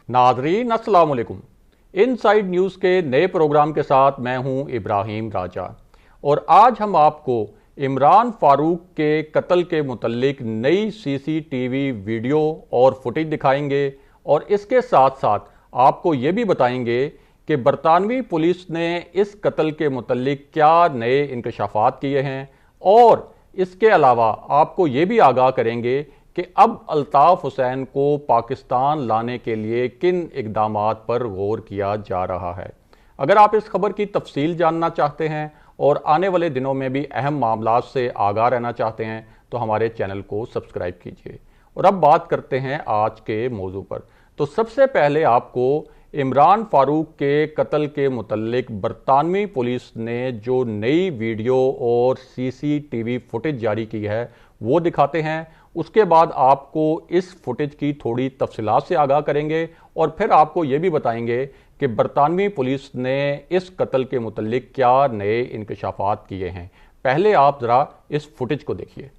नाजरीन अस्सलाम वालेकुम। इनसाइड न्यूज़ के नए प्रोग्राम के साथ मैं हूं इब्राहिम राजा और आज हम आपको इमरान फारूक के कत्ल के मुतल्लिक नई सीसीटीवी वीडियो और फुटेज दिखाएंगे और इसके साथ साथ आपको ये भी बताएंगे कि बरतानवी पुलिस ने इस कत्ल के मुतल्लिक क्या नए इंकशाफात किए हैं और इसके अलावा आपको ये भी आगाह करेंगे कि अब अल्ताफ़ हुसैन को पाकिस्तान लाने के लिए किन इकदामात पर गौर किया जा रहा है। अगर आप इस खबर की तफसील जानना चाहते हैं और आने वाले दिनों में भी अहम मामलात से आगाह रहना चाहते हैं तो हमारे चैनल को सब्सक्राइब कीजिए। और अब बात करते हैं आज के मौजू पर। तो सबसे पहले आपको इमरान फारूक के कत्ल के मुतल्लिक बरतानवी पुलिस ने जो नई वीडियो और सीसीटीवी फुटेज जारी की है वो दिखाते हैं। उसके बाद आपको इस फुटेज की थोड़ी तफसीलात से आगाह करेंगे और फिर आपको ये भी बताएंगे कि बरतानवी पुलिस ने इस कत्ल के मुतल्लिक क्या नए इंकशाफात किए हैं। पहले आप ज़रा इस फुटेज को देखिए।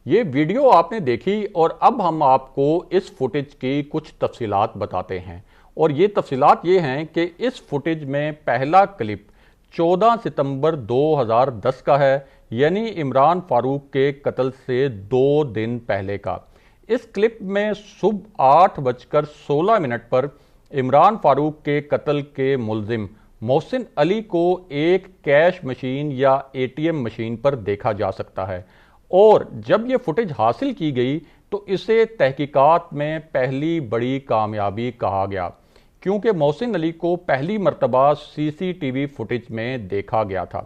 ये वीडियो आपने देखी और अब हम आपको इस फुटेज की कुछ तफसीलात बताते हैं। और ये तफसीलात ये हैं कि इस फुटेज में पहला क्लिप 14 सितंबर 2010 का है, यानी इमरान फारूक के कत्ल से 2 दिन पहले का। इस क्लिप में सुबह 8:16 पर इमरान फारूक के कत्ल के मुलजिम मोहसिन अली को एक कैश मशीन या एटीएम मशीन पर देखा जा सकता है। और जब ये फुटेज हासिल की गई तो इसे तहकीकात में पहली बड़ी कामयाबी कहा गया, क्योंकि मोहसिन अली को पहली मर्तबा सीसीटीवी फुटेज में देखा गया था।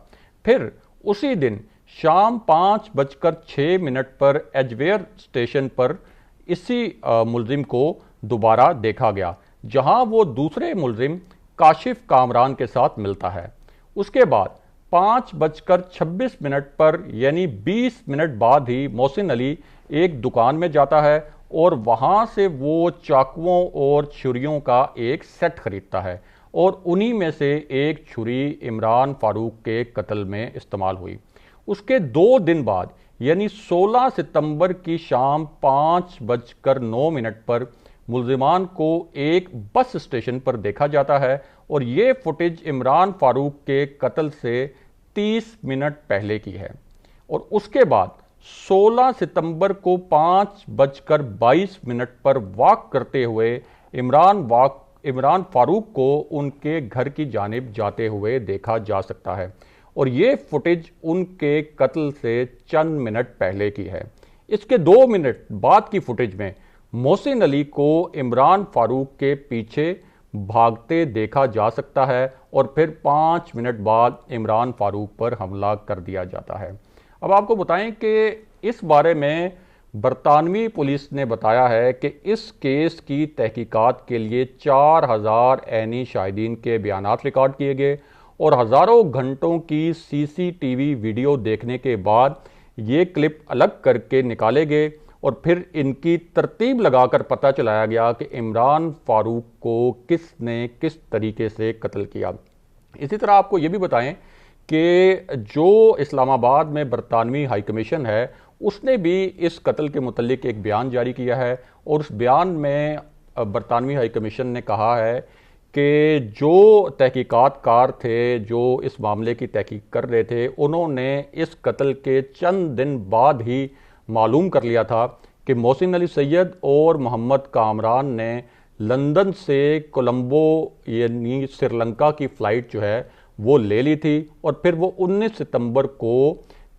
फिर उसी दिन शाम 5:06 पर एजवेयर स्टेशन पर इसी मुलजिम को दोबारा देखा गया, जहां वो दूसरे मुलजिम काशिफ कामरान के साथ मिलता है। उसके बाद 5:26 पर यानी 20 मिनट बाद ही मोहसिन अली एक दुकान में जाता है और वहां से वो चाकुओं और छुरियों का एक सेट खरीदता है और उन्हीं में से एक छुरी इमरान फारूक के कत्ल में इस्तेमाल हुई। उसके 2 दिन बाद यानी 16 सितंबर की शाम 5:09 पर मुलजिमान को एक बस स्टेशन पर देखा जाता है और ये फुटेज इमरान फारूक के कत्ल से 30 मिनट पहले की है। और उसके बाद 16 सितंबर को 5:22 पर वॉक करते हुए इमरान फारूक को उनके घर की जानिब जाते हुए देखा जा सकता है और ये फुटेज उनके कत्ल से चंद मिनट पहले की है। इसके 2 मिनट बाद की फुटेज में मोहसिन अली को इमरान फारूक के पीछे भागते देखा जा सकता है और फिर 5 मिनट बाद इमरान फारूक पर हमला कर दिया जाता है। अब आपको बताएं कि इस बारे में बरतानवी पुलिस ने बताया है कि इस केस की तहकीकात के लिए 4000 ऐनी शाहिदीन के बयानात रिकॉर्ड किए गए और हज़ारों घंटों की सीसीटीवी वीडियो देखने के बाद ये क्लिप अलग करके निकाले गए और फिर इनकी तरतीब लगाकर पता चलाया गया कि इमरान फारूक को किसने किस तरीके से कत्ल किया। इसी तरह आपको ये भी बताएं कि जो इस्लामाबाद में बरतानवी हाई कमीशन है उसने भी इस कत्ल के मुतल्लिक एक बयान जारी किया है और उस बयान में बरतानवी हाई कमीशन ने कहा है कि जो तहकीकात कार थे जो इस मामले की तहकीक कर रहे थे उन्होंने इस कत्ल के चंद दिन बाद ही मालूम कर लिया था कि मोहसिन अली सैयद और मोहम्मद कामरान ने लंदन से कोलंबो यानी श्रीलंका की फ़्लाइट जो है वो ले ली थी और फिर वो 19 सितंबर को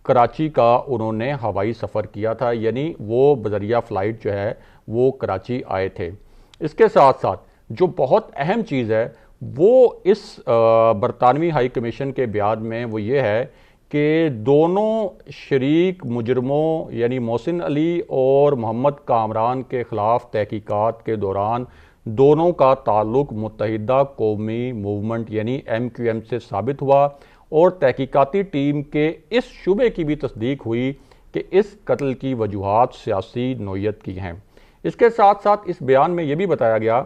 कराची का उन्होंने हवाई सफ़र किया था, यानी वो बजरिया फ़्लाइट जो है वो कराची आए थे। इसके साथ साथ जो बहुत अहम चीज़ है वो इस बरतानवी हाई कमीशन के बयान में वो ये है कि दोनों शरीक मुजरमों यानी मोहसिन अली और मोहम्मद कामरान के ख़िलाफ़ तहकीकात के दौरान दोनों का ताल्लुक मुत्तहिदा कौमी मूवमेंट यानी MQM से साबित हुआ और तहकीकाती टीम के इस शुबे की भी तस्दीक हुई कि इस कत्ल की वजूहात सियासी नोयत की हैं। इसके साथ साथ इस बयान में यह भी बताया गया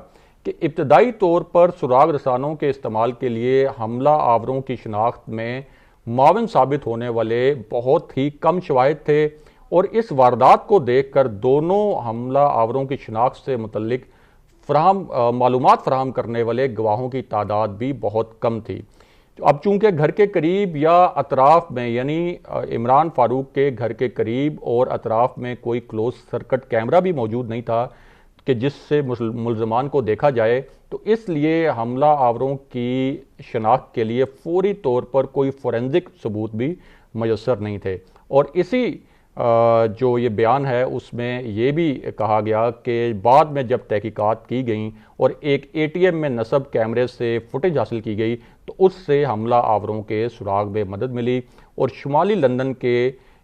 कि इब्तदाई तौर पर सुराग रसानों के इस्तेमाल के लिए हमला आवरों की शनाख्त में माविन साबित होने वाले बहुत ही कम शवाहिद थे और इस वारदात को देख कर दोनों हमला आवरों की शनाख्त से मुतल्लिक मालूमात फराहम करने वाले गवाहों की तादाद भी बहुत कम थी। अब चूंकि घर के करीब या अतराफ में यानी इमरान फारूक के घर के करीब और अतराफ में कोई क्लोज सर्किट कैमरा भी मौजूद नहीं था कि जिससे मुल्ज़मान को देखा जाए, तो इसलिए हमला आवरों की शनाख्त के लिए फौरी तौर पर कोई फोरेंसिक सबूत भी मैसर नहीं थे। और इसी जो ये बयान है उसमें ये भी कहा गया कि बाद में जब तहकीकात की गई और एक ATM में नस्ब कैमरे से फुटेज हासिल की गई तो उससे हमला आवरों के सुराग में मदद मिली और शुमाली लंदन के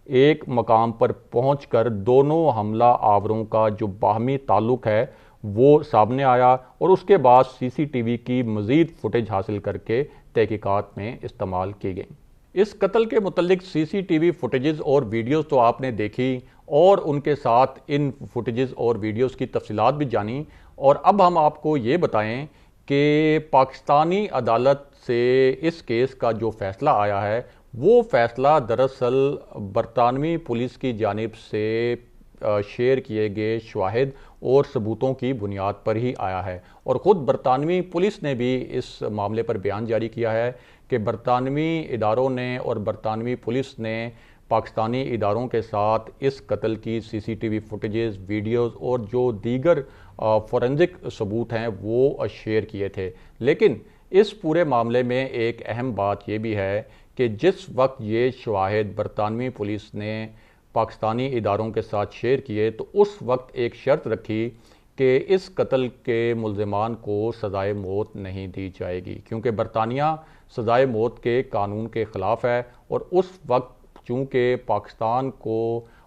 एक मकाम पर पहुंचकर दोनों हमला आवरों का जो बाहमी ताल्लुक है वो सामने आया और उसके बाद CCTV की मज़ीद फुटेज हासिल करके तहकीकात में इस्तेमाल की गई। इस कत्ल के मुतल्लिक CCTV फुटेजेस और वीडियोस तो आपने देखी और उनके साथ इन फुटेजेस और वीडियोस की तफसीलात भी जानी, और अब हम आपको ये बताएं कि पाकिस्तानी अदालत से इस केस का जो फ़ैसला आया है वो फ़ैसला दरअसल बरतानवी पुलिस की जानिब से शेयर किए गए शवाहिद और सबूतों की बुनियाद पर ही आया है। और ख़ुद बरतानवी पुलिस ने भी इस मामले पर बयान जारी किया है कि बरतानवी इदारों ने और बरतानवी पुलिस ने पाकिस्तानी इदारों के साथ इस कत्ल की CCTV फुटेजेस, वीडियोस और जो दीगर फोरेंसिक सबूत हैं वो शेयर किए थे। लेकिन इस पूरे मामले में एक अहम बात यह भी है कि जिस वक्त ये शवाहिद बरतानवी पुलिस ने पाकिस्तानी इदारों के साथ शेयर किए तो उस वक्त एक शर्त रखी कि इस कत्ल के मुल्ज़िमान को सज़ाए मौत नहीं दी जाएगी, क्योंकि बरतानिया सज़ाए मौत के कानून के ख़िलाफ़ है। और उस वक्त चूँकि पाकिस्तान को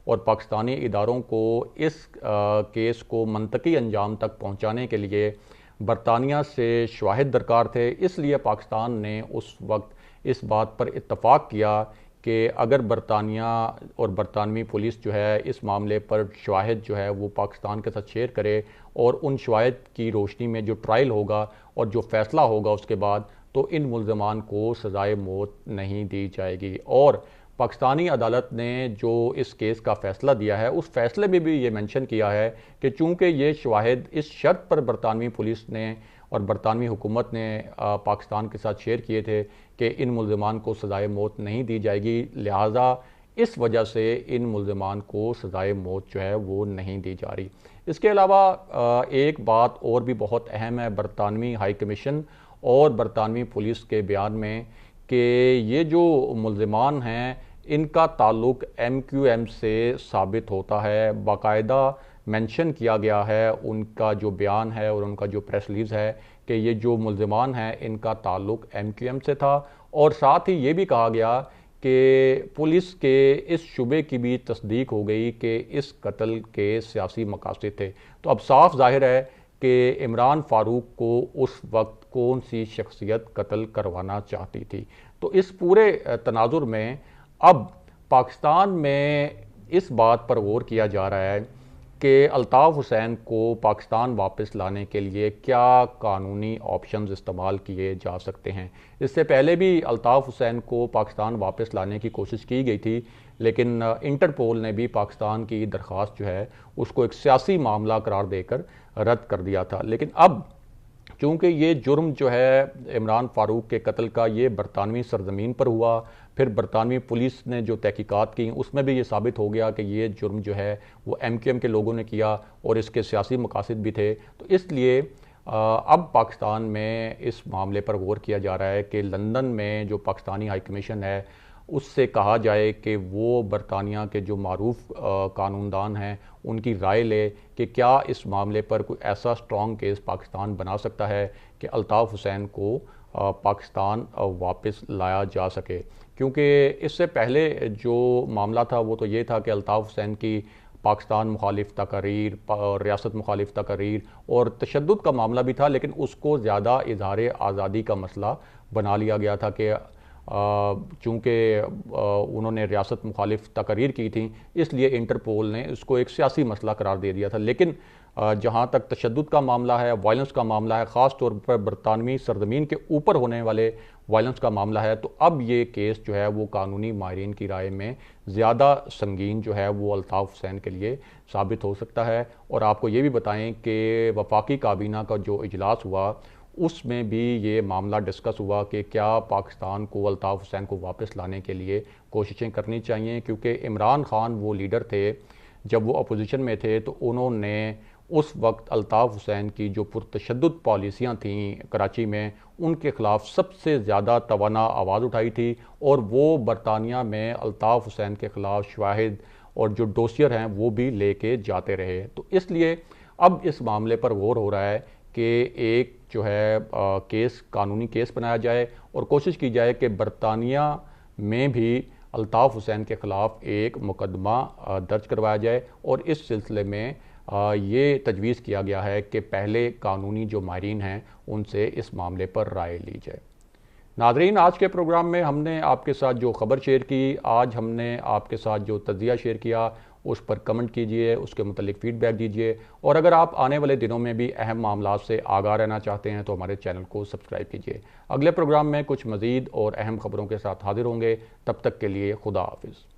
और पाकिस्तानी इदारों को इस केस को मंतकी अंजाम तक पहुँचाने के लिए बरतानिया से शवाहिद दरकार थे, इसलिए पाकिस्तान ने उस वक्त इस बात पर इत्तफ़ाक़ किया कि अगर बरतानिया और बरतानवी पुलिस जो है इस मामले पर शवाहिद जो है वो पाकिस्तान के साथ शेयर करे और उन शवाहिद की रोशनी में जो ट्रायल होगा और जो फ़ैसला होगा उसके बाद, तो इन मुल्ज़मान को सज़ाए मौत नहीं दी जाएगी। और पाकिस्तानी अदालत ने जो इस केस का फ़ैसला दिया है उस फैसले में भी ये मेंशन किया है कि चूँकि ये शवाहिद इस शर्त पर बरतानवी पुलिस ने और बरतानवी हुकूमत ने पाकिस्तान के साथ शेयर किए थे कि इन मुल्ज़मान को सज़ाए मौत नहीं दी जाएगी, लिहाजा इस वजह से इन मुल्ज़मान को सज़ाए मौत जो है वो नहीं दी जा रही। इसके अलावा एक बात और भी बहुत अहम है बरतानवी हाई कमीशन और बरतानवी पुलिस के बयान में कि ये जो मुल्ज़मान हैं इनका ताल्लुक MQM से साबित होता है। बाकायदा मेंशन किया गया है उनका जो बयान है और उनका जो प्रेस रिलीज़ है कि ये जो मुल्ज़मान हैं इनका ताल्लुक MQM से था। और साथ ही ये भी कहा गया कि पुलिस के इस शुबे की भी तस्दीक हो गई कि इस कत्ल के सियासी मकासद थे। तो अब साफ ज़ाहिर है कि इमरान फारूक को उस वक्त कौन सी शख्सियत कत्ल करवाना चाहती थी। तो इस पूरे तनाजुर में अब पाकिस्तान में इस बात पर गौर किया जा रहा है कि अल्ताफ़ हुसैन को पाकिस्तान वापस लाने के लिए क्या कानूनी ऑप्शंस इस्तेमाल किए जा सकते हैं। इससे पहले भी अल्ताफ़ हुसैन को पाकिस्तान वापस लाने की कोशिश की गई थी, लेकिन इंटरपोल ने भी पाकिस्तान की दरख्वास्त जो है उसको एक सियासी मामला करार देकर रद्द कर दिया था। लेकिन अब चूँकि ये जुर्म जो है इमरान फारूक के कत्ल का ये बरतानवी सरजमीन पर हुआ, फिर बरतानवी पुलिस ने जो तहकीकात की उसमें भी ये साबित हो गया कि ये जुर्म जो है वो MQM के लोगों ने किया और इसके सियासी मकासद भी थे। तो इसलिए अब पाकिस्तान में इस मामले पर गौर किया जा रहा है कि लंदन में जो पाकिस्तानी हाई कमीशन है उससे कहा जाए कि वो बरतानिया के जो मारूफ कानूनदान हैं उनकी राय ले कि क्या इस मामले पर कोई ऐसा स्ट्रॉन्ग केस पाकिस्तान बना सकता है कि अल्ताफ़ हुसैन को पाकिस्तान वापस लाया जा सके। क्योंकि इससे पहले जो मामला था वो तो ये था कि अल्ताफ़ हुसैन की पाकिस्तान मुखालिफ तकरीर, रियासत मुखालिफ तकरीर और तशद्दुद का मामला भी था, लेकिन उसको ज़्यादा इजहार आज़ादी का मसला बना लिया गया था कि चूँकि उन्होंने रियासत मुखालिफ तकरीर की थी, इसलिए इंटरपोल ने उसको एक सियासी मसला करार दे दिया था। लेकिन जहाँ तक तशद्दुद का मामला है, वायलेंस का मामला है, ख़ास तौर पर बरतानवी सरजमीन के ऊपर होने वाले वायलेंस का मामला है, तो अब ये केस जो है वो कानूनी माहिरीन की राय में ज़्यादा संगीन जो है वो अल्ताफ़ हुसैन के लिए साबित हो सकता है। और आपको ये भी बताएं कि वफाकी काबीना का जो इजलास हुआ उसमें भी ये मामला डिस्कस हुआ कि क्या पाकिस्तान को अल्ताफ़ हुसैन को वापस लाने के लिए कोशिशें करनी चाहिए, क्योंकि इमरान खान वो लीडर थे जब वो अपोजिशन में थे, तो उन्होंने उस वक्त अल्ताफ़ हुसैन की जो पुरतशद्दुद पॉलिसियाँ थीं कराची में, उनके ख़िलाफ़ सबसे ज़्यादा तवाना आवाज़ उठाई थी और वो बरतानिया में अल्ताफ़ हुसैन के ख़िलाफ़ शवाहिद और जो डोसियर हैं वो भी लेके जाते रहे। तो इसलिए अब इस मामले पर गौर हो रहा है कि एक जो है केस, कानूनी केस बनाया जाए और कोशिश की जाए कि बरतानिया में भी अल्ताफ़ हुसैन के ख़िलाफ़ एक मुकदमा दर्ज करवाया जाए। और इस सिलसिले में ये तजवीज़ किया गया है कि पहले कानूनी जो माहिरीन हैं उनसे इस मामले पर राय ली जाए। नाज़रीन, आज के प्रोग्राम में हमने आपके साथ जो ख़बर शेयर की, आज हमने आपके साथ जो तज़िया शेयर किया, उस पर कमेंट कीजिए, उसके मुतालिक फ़ीडबैक दीजिए। और अगर आप आने वाले दिनों में भी अहम मामलात से आगाह रहना चाहते हैं तो हमारे चैनल को सब्सक्राइब कीजिए। अगले प्रोग्राम में कुछ मज़ीद और अहम ख़बरों के साथ हाजिर होंगे। तब तक के लिए खुदा हाफिज़।